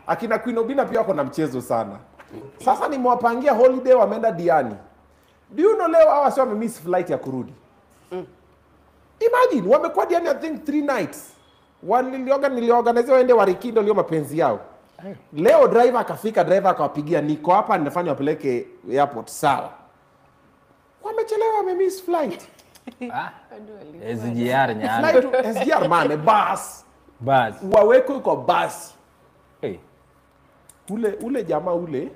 Akina Queen Obina pia wako na mchezo sana. Sasa nimewapangia holiday wameenda Diani. Do you know leo hawa sio wamemiss flight ya kurudi? Imagine wamekuwa Diani I think 3 nights. Niliorganize waende Warikindo leo mapenzi yao. Leo driver akawapigia niko hapa ninafanya wapeleke airport sawa. Wamechelewa wamemiss flight. SGR nyani. Flight SGR man bus. Waweko yuko bus. Ule jamaa ule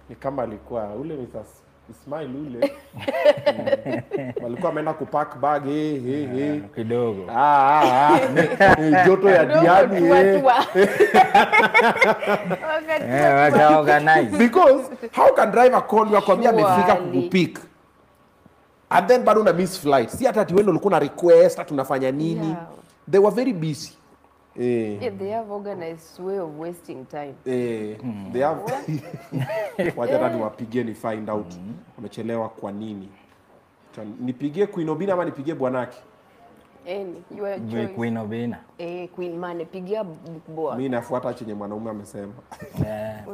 ni kama alikuwa ule Mr. Ismail ule. Walikuwa wameenda kupack bag kidogo. Joto ya Diani waka organize. Because how can driver call you akwambia amefika kukupick and then bado una miss flight? Si hata ati wewe ulikuwa na request tunafanya nini? Yeah. They were very busy. Yeah, they have organized way of wasting time. They have wacha hata niwapigie ni find out wamechelewa kwa nini. Nipigie Queen Obina ama nipigie bwanake? Your choice. Queen Obina. Queen man pigia boa. Mimi nafuata chenye mwanaume amesema.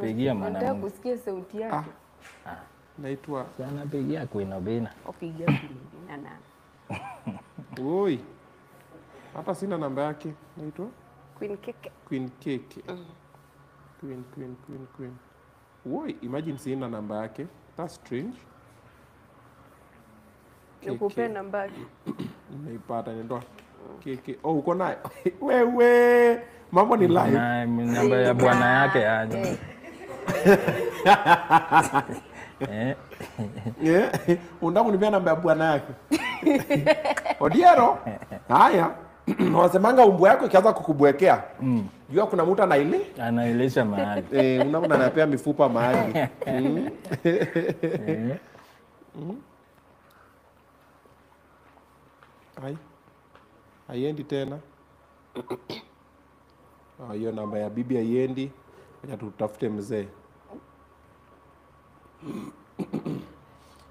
Pigia mwanaume. Nataka kusikia sauti yake. Naitwa sana pigia Queen Obina. Pigia Queen Obina na. Oi. Hata sina namba yake. Naitwa Queen Keke. Queen Keke. Queen. Oi, imagine sina namba yake. That's strange. Nikupe namba yake. Nimeipata ndio. Keke. Oh, uko nayo? Wewe. Mambo ni live. Namba ya bwana yake aje. Unataka kunipea namba ya bwana yake? Odiero. Haya. Wasemanga umbu yako ikianza kukubwekea. Jua kuna mtu anailisha mahali. Unaona anapea mifupa mahali. Haiendi tena. Hiyo namba ya bibi haiendi. Acha tutafute mzee.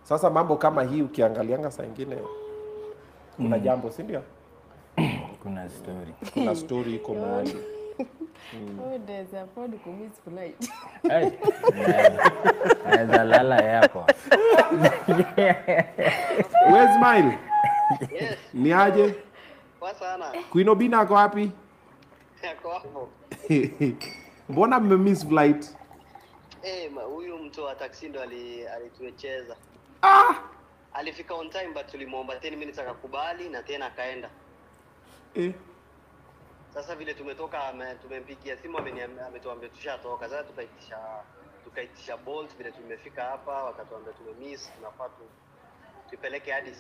Sasa mambo kama hii ukiangalianga saa nyingine kuna jambo, si ndio? Kuna story iko mahali. There's a pod kumiss flight. Lala airport. Where's Smile? Yes. Ni aje? Kwa sana. Queen Obina ako wapi? Yako hapo. Mbona mmemiss flight? Huyu mtu wa taxi ndo alituecheza. Alifika on time but tulimuomba 10 minutes akakubali na tena akaenda. Sasa vile tumetoka tumempigia simu ametuambia tushatoka. Sasa tukaitisha Bolt vile tumefika hapa wakatuambia tumemiss tunafaa tupeleke hadi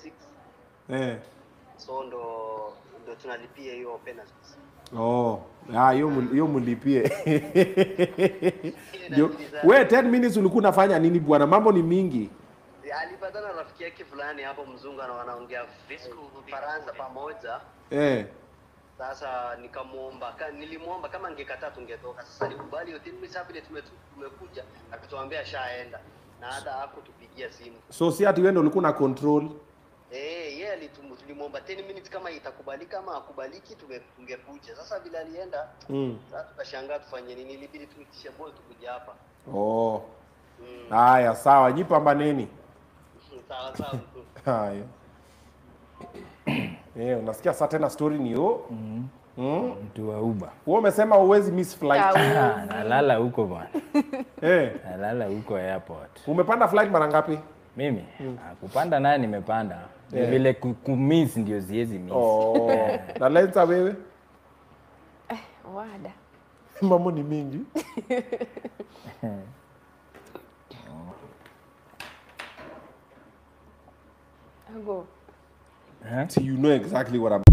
6. So ndo tunalipia hiyo penalties. Hiyo mulipie. Wewe 10 minutes ulikuwa unafanya nini bwana? Mambo ni mingi. Alipatana na rafiki yake fulani hapo mzungu na wanaongea Faransa pamoja. Sasa nilimuomba kama angekataa tungetoka. Sasa alikubali hiyo 10 minutes vile tumekuja akatuambia shaenda na hata hakutupigia simu. So si ati wewe ndio ulikuwa na control? Yeye tulimuomba 10 minutes kama itakubalika ama akubaliki tungekuja. Sasa vile alienda sasa tukashangaa tufanye nini, ilibidi tuitishe Bolt kuja hapa. Haya sawa, jipambaneni. Sawa. Haya. Unasikia sasa tena story ni hiyo. Mtu wa Uber. Wewe umesema uwezi miss flight. Nalala huko bwana. Nalala huko airport. Umepanda flight mara ngapi? Mimi? Kupanda naye nimepanda. Vile kumiss ndio siwezi miss. Na Lenza wewe? Wada. Mambo ni mingi. Go. So you know exactly what I'm